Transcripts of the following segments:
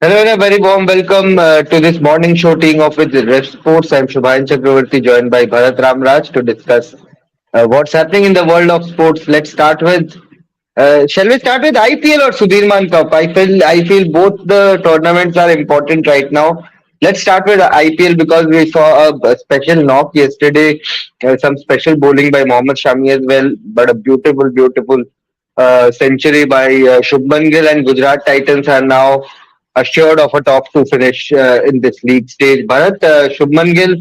Hello and a very warm welcome to this morning show team of with RevSportz. I'm Shubhayan Chakravarti joined by Bharat Ramraj to discuss what's happening in the world of sports. Let's start with, shall we start with IPL or Sudirman Cup? I feel both the tournaments are important right now. Let's start with IPL because we saw a special knock yesterday, some special bowling by Mohammad Shami as well, but a beautiful century by Shubman Gill, and Gujarat Titans are now assured of a top two finish in this league stage. Bharat, Shubman Gill,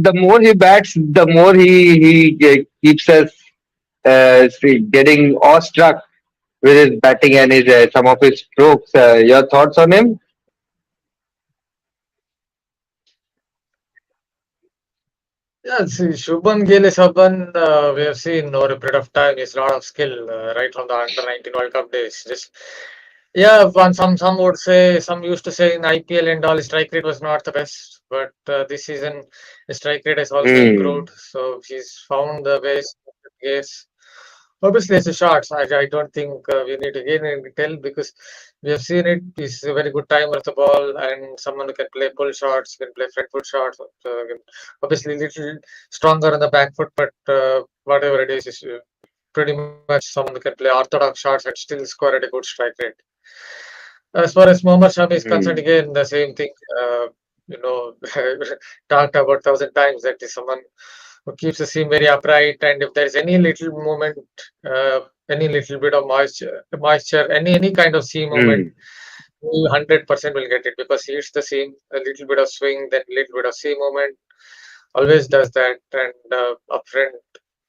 the more he bats, the more he keeps us getting awestruck with his batting and his some of his strokes. Your thoughts on him? Yeah, see, Shubman Gill is someone we have seen over a period of time. He's a lot of skill, right from the under 19 World Cup days. Just yeah, some would say, some used to say in IPL and all, his strike rate was not the best, but this season his strike rate has also Hmm. improved. So he's found the ways. Yes, obviously it's a shots. I don't think we need to gain in detail because we have seen it. He's a very good timer of the ball and someone who can play pull shots, can play front foot shots. Obviously, little stronger on the back foot, but whatever it is pretty much someone who can play orthodox shots and still score at a good strike rate. As far as Mohammad Shami is concerned, Hmm. again the same thing. You know, talked about thousand times that is someone who keeps the seam very upright, and if there is any little movement, any little bit of moisture, any kind of seam movement, Hmm. 100% will get it because he hits the seam, a little bit of swing, then little bit of seam movement, always does that. And up front,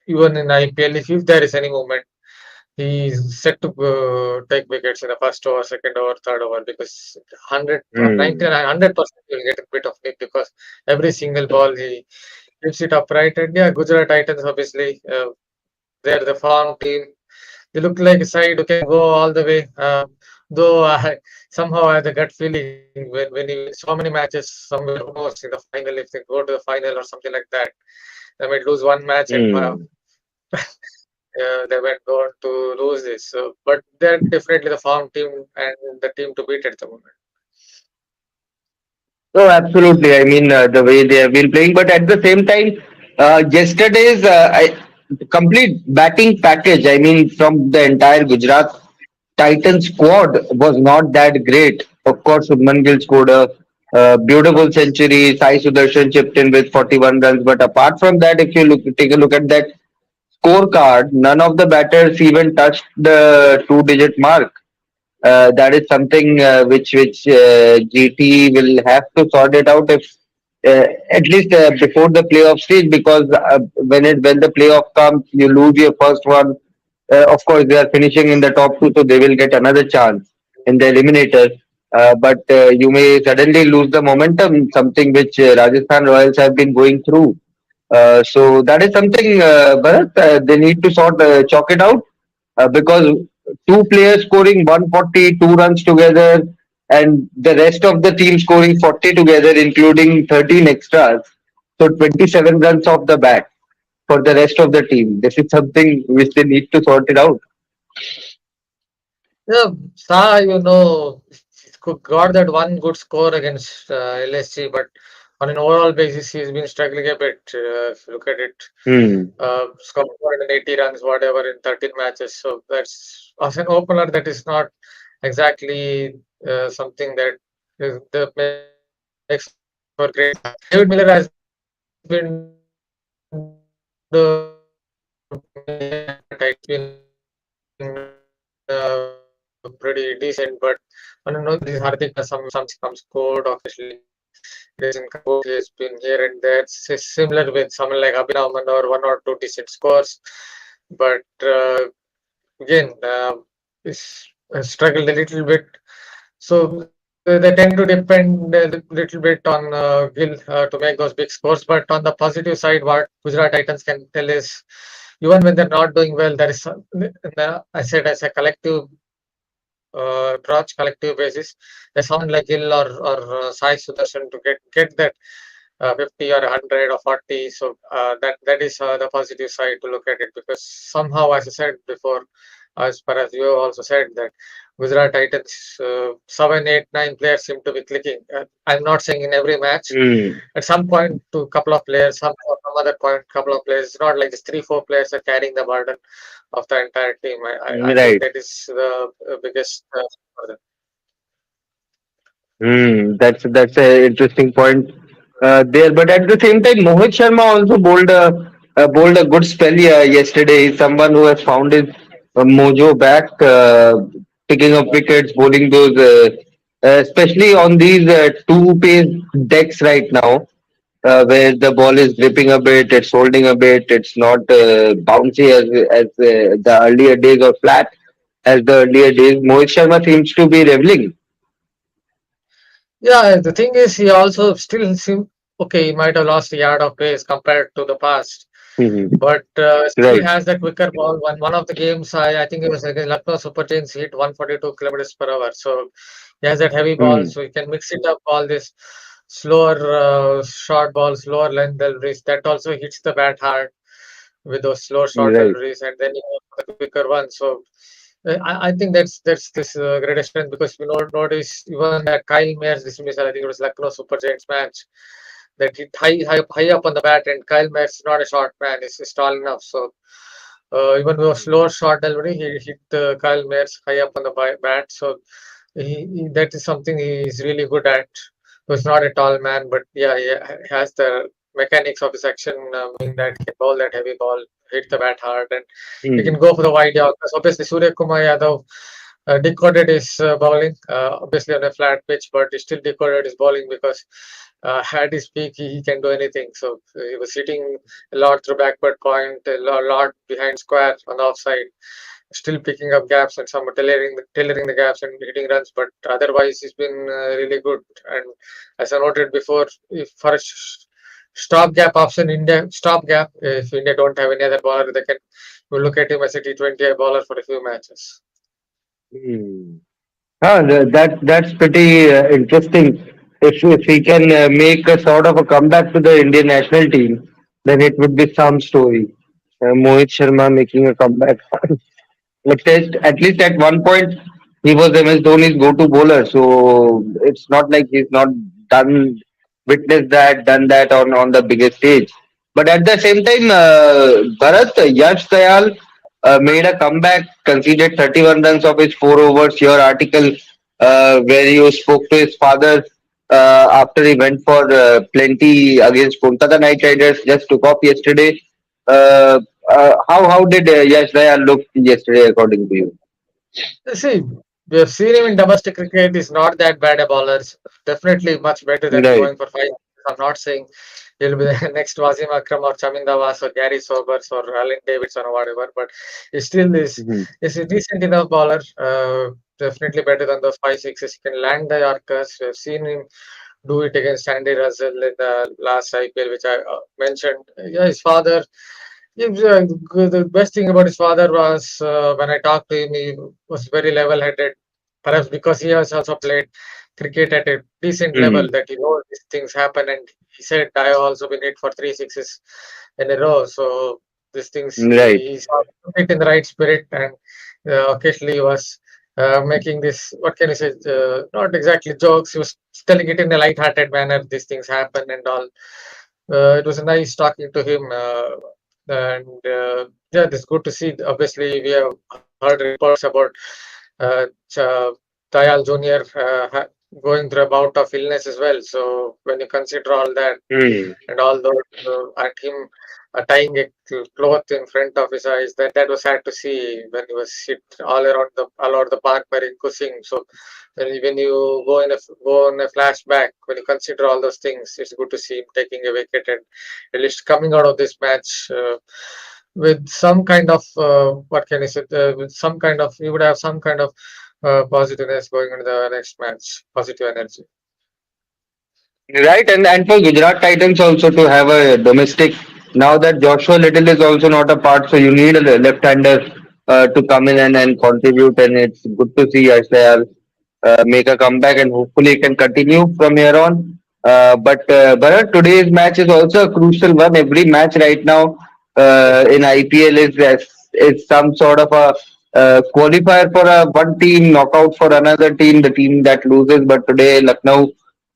even in IPL, if there is any movement, he's set to take wickets in the first over, second over, third over because 100, Hmm. 99, 100% will get a bit of it because every single ball he keeps it upright. And yeah, Gujarat Titans, obviously, they're the farm team. They look like a side who can go all the way. Though I somehow I have the gut feeling when you win so many matches somewhere, who knows, in the final, if they go to the final or something like that, they might lose one match and Hmm. they went on to lose this. So, but they're definitely the farm team and the team to beat at the moment. Oh, absolutely. I mean, the way they have been playing, but at the same time, yesterday's complete batting package, I mean, from the entire Gujarat Titan squad was not that great. Of course, Subman Gill scored a beautiful century. Sai Sudarshan chipped in with 41 runs. But apart from that, if you take a look at that scorecard, none of the batters even touched the two-digit mark. That is something which GT will have to sort it out if at least before the playoff stage, because when the playoff comes, you lose your first one. Of course, they are finishing in the top two, so they will get another chance in the eliminators. But you may suddenly lose the momentum, something which Rajasthan Royals have been going through. So that is something, Bharat, they need to chalk it out because two players scoring 142 runs together and the rest of the team scoring 40 together, including 13 extras. So 27 runs off the bat for the rest of the team. This is something which they need to sort it out. Yeah, got that one good score against LSC, but on an overall basis, he's been struggling a bit. If you look at it, Hmm. scored 480 runs, whatever, in 13 matches. So that's as an opener, that is not exactly something that makes for great impact. David Miller has been doing pretty decent, but I don't know this Hardik has some scored occasionally. He doesn't come good. He has been here and there. It's similar with someone like Abhinav Mandor, one or two decent scores, but again, is struggled a little bit. So they tend to depend a little bit on Gill to make those big scores. But on the positive side, what Gujarat Titans can tell is even when they're not doing well, there is I said as a collective approach, collective basis. There's someone like Gill or Sai Sudarshan to get that 50 or 100 or 40. So that is the positive side to look at it because somehow, as I said before, as far as you have also said that Gujarat Titans, 7, 8, 9 players seem to be clicking. I'm not saying in every match. Hmm. At some point, to a couple of players, some other point, couple of players. It's not like just 3, 4 players are carrying the burden of the entire team. I think Right. that is the biggest. For them. That's a interesting point there. But at the same time, Mohit Sharma also bowled a good spell yesterday. He's someone who has found his mojo back, picking up wickets, bowling those, especially on these two-pace decks right now, where the ball is gripping a bit, it's holding a bit, it's not bouncy as the earlier days or flat as the earlier days. Mohit Sharma seems to be reveling. Yeah, the thing is, he also still seem okay. He might have lost a yard of pace compared to the past, Mhm. but still Right. has that quicker ball. One of the games, I think it was against Lucknow Super Giants, he hit 142 kilometers per hour. So he has that heavy ball, Mm. so he can mix it up. All this slower short balls, slower length deliveries that also hits the bat hard with those slow short Right. deliveries, and then you have the quicker one. So I think that's this greatest strength because we notice even that Kyle Mayer's dismissal. I think it was Lucknow Super Giants match that hit high up on the bat, and Kyle Mayers is not a short man; he's tall enough. So even with a slower short delivery, he hit Kyle Mayers high up on the bat. So that is something he's really good at. He's not a tall man, but yeah, he has the mechanics of his action, meaning that he can bowl that heavy ball, hit the bat hard, and he can Mm. go for the wide Yorkers. Obviously, Surya Kumar Yadav decoded his bowling, obviously on a flat pitch, but he still decoded his bowling because at his peak, he can do anything. So he was hitting a lot through backward point, a lot behind square on the offside, still picking up gaps and some tailoring the gaps and hitting runs. But otherwise, he's been really good. And as I noted before, if for a stopgap option, India stopgap. If India don't have any other bowler, they can we'll look at him as a T20 bowler for a few matches. Mm. That's pretty interesting. If he can make a sort of a comeback to the Indian national team, then it would be some story. Mohit Sharma making a comeback. At least at one point, he was MS Dhoni's go-to bowler. So it's not like he's not done, witnessed that, done that on the biggest stage. But at the same time, Bharat, Yash Dayal made a comeback, conceded 31 runs of his 4 overs. Your article where you spoke to his father after he went for plenty against Kolkata Knight Riders just took off yesterday. Uh, how did Yash Dayal look yesterday according to you? See, we have seen him in domestic cricket. He's not that bad a bowler. Definitely much better than Right. going for 5. I'm not saying he'll be the next Wasim Akram or Chaminda Was or Gary Sobers or Alan Davidson or whatever, but he still Mhm. is a decent enough bowler. Definitely better than those 5 6s. He can land the Yorkers. We have seen him do it against Andy Russell in the last IPL, which I mentioned. Yeah, his father. The best thing about his father was when I talked to him, he was very level-headed. Perhaps because he has also played cricket at a decent level, Mhm. that these things happen. And he said, "I have also been hit for 3 6s in a row." So these things Right. he saw it in the right spirit, and occasionally he was making this. What can you say? Not exactly jokes. He was telling it in a light-hearted manner. These things happen and all. It was nice talking to him, and yeah, it's good to see. Obviously, we have heard reports about Dayal Junior going through a bout of illness as well. So when you consider all that Mhm. and all those, and him tying a cloth in front of his eyes, that was sad to see when he was hit all over the park by Kusing. So when you go on a flashback, when you consider all those things, it's good to see him taking a wicket and at least coming out of this match with some kind of what can I say? With some kind of you would have some kind of positiveness going into the next match, positive energy. Right, and for Gujarat Titans also to have a domestic. Now that Joshua Little is also not a part, so you need a left-hander to come in and contribute, and it's good to see Yash Dayal make a comeback, and hopefully he can continue from here on. But Bharat, today's match is also a crucial one. Every match right now in IPL is some sort of a qualifier for one team, knockout for another team, the team that loses. But today, Lucknow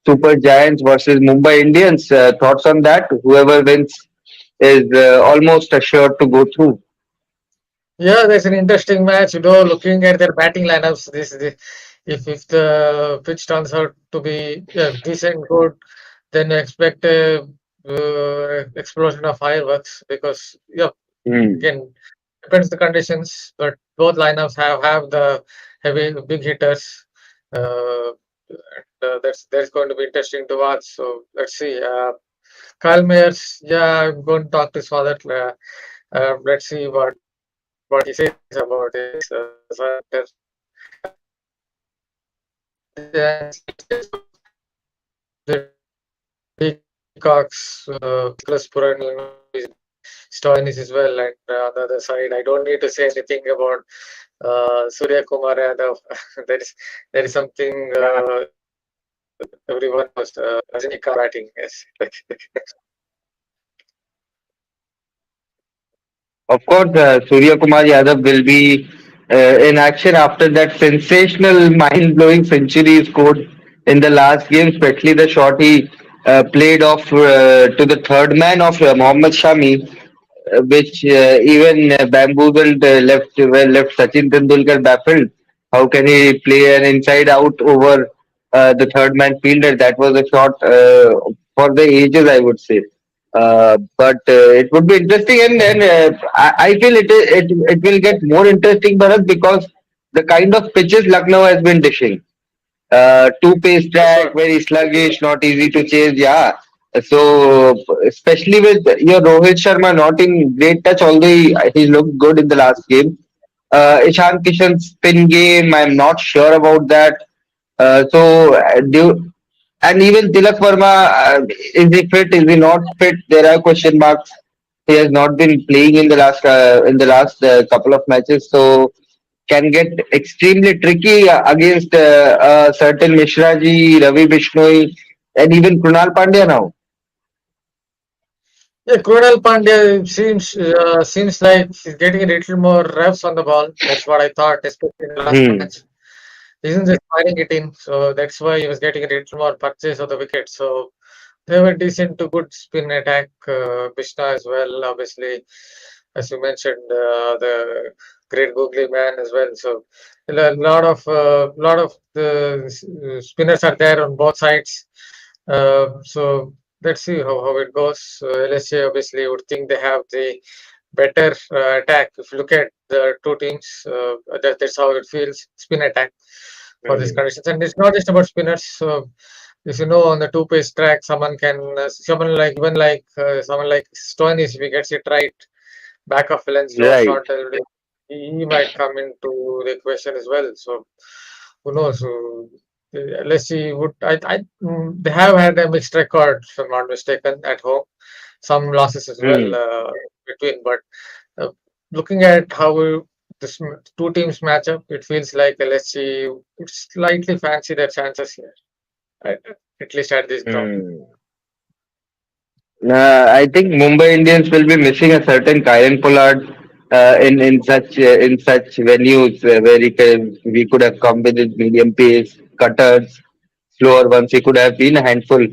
Super Giants versus Mumbai Indians. Thoughts on that? Whoever wins is almost assured to go through. Yeah, that's an interesting match. Looking at their batting lineups, if the pitch turns out to be decent, good, then expect a explosion of fireworks because Hmm. again depends the conditions, but both lineups have the heavy big hitters. That's going to be interesting to watch. So let's see. Kyle Mayers, yeah, I'm going to talk to his father. Let's see what he says about his son. And the Peacocks, Nicholas Puran, is Stoinis as well. And on the other side, I don't need to say anything about Surya Kumar Yadav. there is there is something everyone knows. Rajinikanth batting, yes. Of course, Surya Kumar Yadav will be in action after that sensational, mind-blowing century he scored in the last game, especially the shot he played off to the third man of Mohammad Shami, which even bamboozled left Sachin Tendulkar baffled. How can he play an inside out over the third man fielder? That was a shot for the ages, I would say. But it would be interesting, and then I feel it will get more interesting for us because the kind of pitches Lucknow has been dishing. Two pace For track, sure. very sluggish, not easy to chase. Yeah. So especially with your Rohit Sharma not in great touch, although he looked good in the last game. Ishan Kishan's spin game, I'm not sure about that. And even Tilak Verma, is he fit? Is he not fit? There are question marks. He has not been playing in the last couple of matches, so can get extremely tricky against certain Mishraji, Ravi Bishnoi, and even Krunal Pandya now. Yeah, Krunal Pandya seems like he's getting a little more reps on the ball. That's what I thought, especially in the last Hmm. match. He isn't just firing it in, so that's why he was getting a little more purchase of the wicket. So they were decent to good spin attack. Bishna as well, obviously, as you mentioned, the great googly man as well. So a lot of the spinners are there on both sides. So let's see how it goes. LSA obviously would think they have the better attack. If you look at the two teams, that's how it feels. Spin attack for these Hmm. conditions, and it's not just about spinners. So if you know on the two-pace track, someone like Stoinis, if he gets it right, back of the lens, low Right. shot, he might come into the equation as well. So who knows? Let's see. They have had a mixed record, if I'm not mistaken, at home. Some losses as well Hmm. between, but uh, looking at how two teams match up, it feels like LSC would slightly fancy their chances here, at, at least at this ground. Hmm. I think Mumbai Indians will be missing a certain Kieran Pollard in such venues where we could have come with his medium pace cutters, slower ones. He could have been a handful,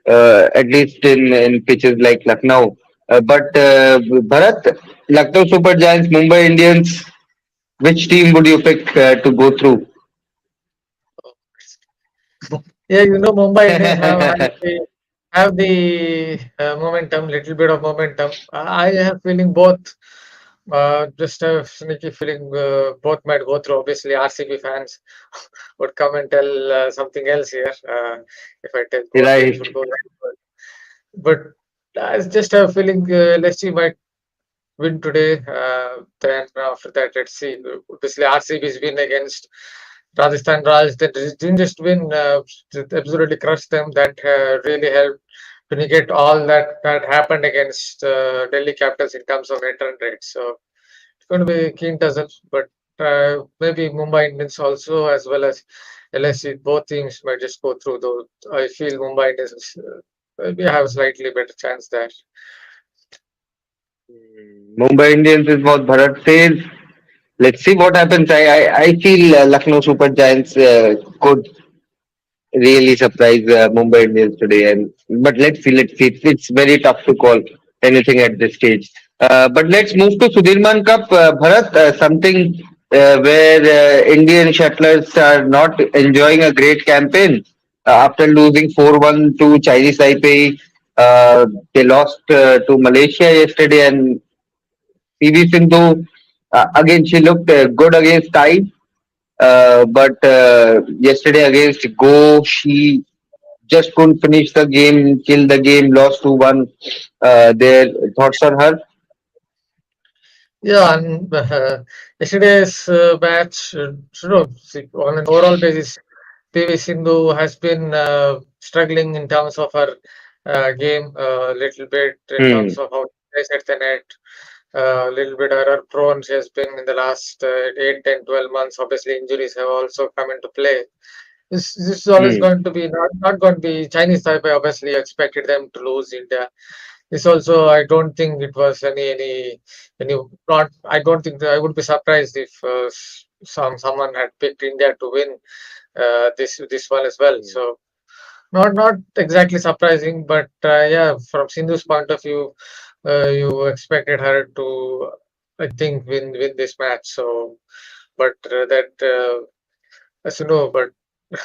at least in pitches like Lucknow. But Bharat, Lucknow Super Giants, Mumbai Indians, which team would you pick to go through? Yeah, Mumbai Indians have the momentum, little bit of momentum. I have feeling both. Just a sneaky feeling both might go through. Obviously, RCB fans would come and tell something else here if I tell both teams Right. would go through. But I just have a feeling LSG might win today. Then after that, let's see. Obviously, RCB's win against Rajasthan Raj, they didn't just win, it absolutely crushed them. That really helped to negate all that happened against Delhi Capitals in terms of net run rate. So it's going to be a keen tussle, but maybe Mumbai Indians also, as well as LSC, both teams might just go through. Though I feel Mumbai Indians maybe have a slightly better chance there. Mumbai Indians is what Bharat says. let's see what happens. I feel Lucknow Super Giants could really surprised Mumbai Indians today. And but let's see, let's see. It's very tough to call anything at this stage. But let's move to Sudirman Cup, Bharat. Something where Indian shuttlers are not enjoying a great campaign after losing 4-1 to Chinese Taipei. They lost to Malaysia yesterday, and PV Sindhu again she looked good against Thai. But yesterday against Go, she just couldn't finish the game, kill the game, lost 2-1. Their thoughts on her? Yeah, and yesterday's match, see, on an overall basis, PV Sindhu has been struggling in terms of her game a little bit in terms Hmm. of how to place at the net. A little bit error prone she has been in the last 8, 10, 12 months. Obviously, injuries have also come into play. This is always Hmm. going to be not going to be Chinese Taipei. Obviously, expected them to lose India. This also, I don't think it was any not. I don't think that I would be surprised if someone had picked India to win this one as well. So not exactly surprising, but yeah, from Sindhu's point of view, you expected her to, I think, win this match. So, but that as you know, but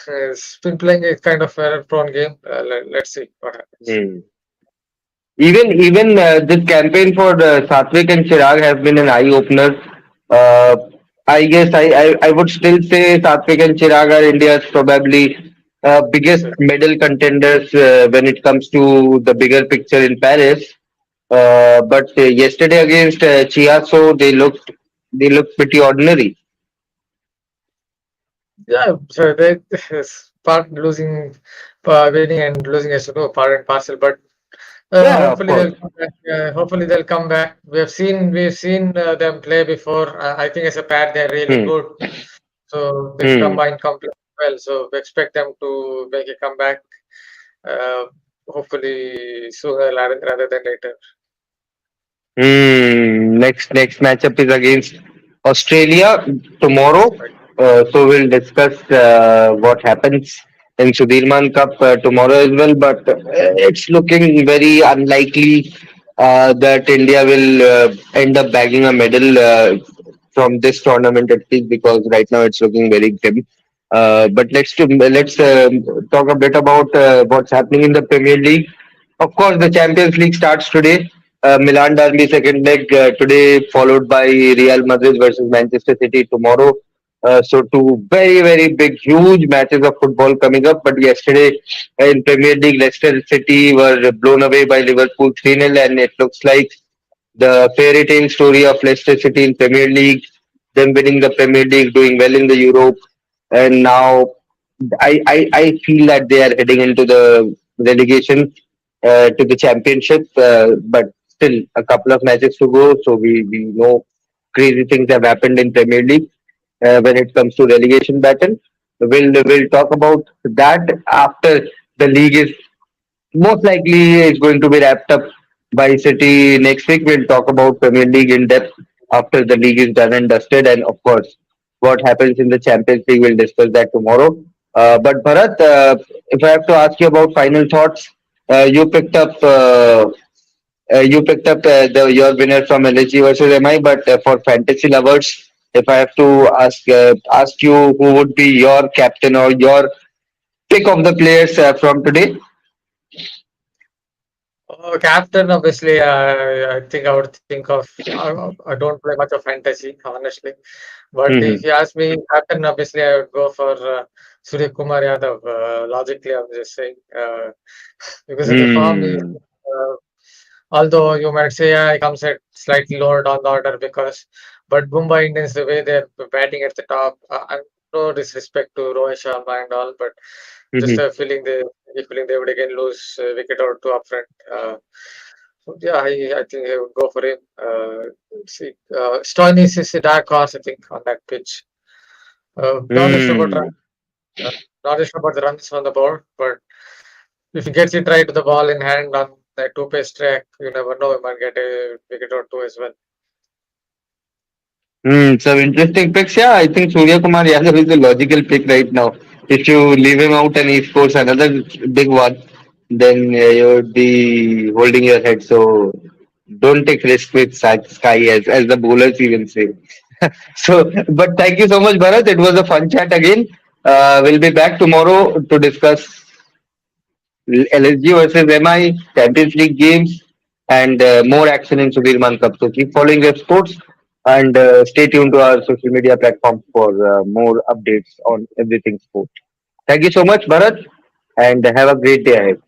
it's been playing a kind of error-prone game. Let's see what happens. Hmm. Even this campaign for Satvik and Chirag has been an eye opener. Uh, I guess I would still say Satvik and Chirag are India's probably biggest So, medal contenders when it comes to the bigger picture in Paris. But yesterday against Chiasso, they looked pretty ordinary. yeah, so they part losing, winning and losing as you know, part and parcel. But Yeah, of hopefully course. they'll come back. Hopefully they'll come back. We've seen them play before. I think as a pair they're really Hmm. good. So they Hmm. combine completely well. So we expect them to make a comeback. Uh, hopefully sooner rather than later. Next matchup is against Australia tomorrow. Right. So we'll discuss what happens in Sudirman Cup tomorrow as well. But it's looking very unlikely that India will end up bagging a medal from this tournament at least because right now it's looking very grim. But let's talk a bit about what's happening in the Premier League. Of course, the Champions League starts today. Milan derby second leg today, followed by Real Madrid versus Manchester City tomorrow. So two very big, huge matches of football coming up. But yesterday in Premier League, Leicester City were blown away by Liverpool 3-0, and it looks like the fairy tale story of Leicester City in Premier League, them winning the Premier League, doing well in the Europe, and now I feel that they are heading into the relegation to the championship, but still a couple of matches to go. So we know crazy things have happened in Premier League when it comes to relegation battle. We'll talk about that after the league is most likely it's going to be wrapped up by City next week. We'll talk about Premier League in depth after the league is done and dusted, and of course, what happens in the Champions League. We'll discuss that tomorrow. But Bharat, if I have to ask you about final thoughts, you picked up. Your winner from LSG versus MI, but for fantasy lovers, if I have to ask you who would be your captain or your pick of the players from today. Oh, captain, obviously, I think I would think of. I don't play much of fantasy, honestly. But if Hmm. you ask me, captain, obviously, I would go for Surya Kumar Yadav. Logically, I'm just saying because of the form. Hmm. Although you might say, yeah, he comes at slightly lower down the order because, but Mumbai Indians, the way they're batting at the top, no disrespect to Rohit Sharma and all, but just Hmm. a feeling they would again lose a wicket or two up front. So yeah, I think I would go for him. See, Stoinis is a dark horse, I think, on that pitch. Not just about Hmm. uh, not just about the runs on the board, but if he gets it right to the ball in hand on that two-pace track, you never know, he might get a wicket or two as well. Some interesting picks. Yeah, I think Surya Kumar Yadav is a logical pick right now. If you leave him out and he scores another big one, then you would be holding your head. So don't take risk with Sky, as the bowlers even say. So, but thank you so much, Bharat. It was a fun chat again. We'll be back tomorrow to discuss LSG versus MI, Champions League games, and more action in Sudirman Cup. So keep following RevSportz and stay tuned to our social media platforms for more updates on everything sport. Thank you so much, Bharat, and have a great day ahead.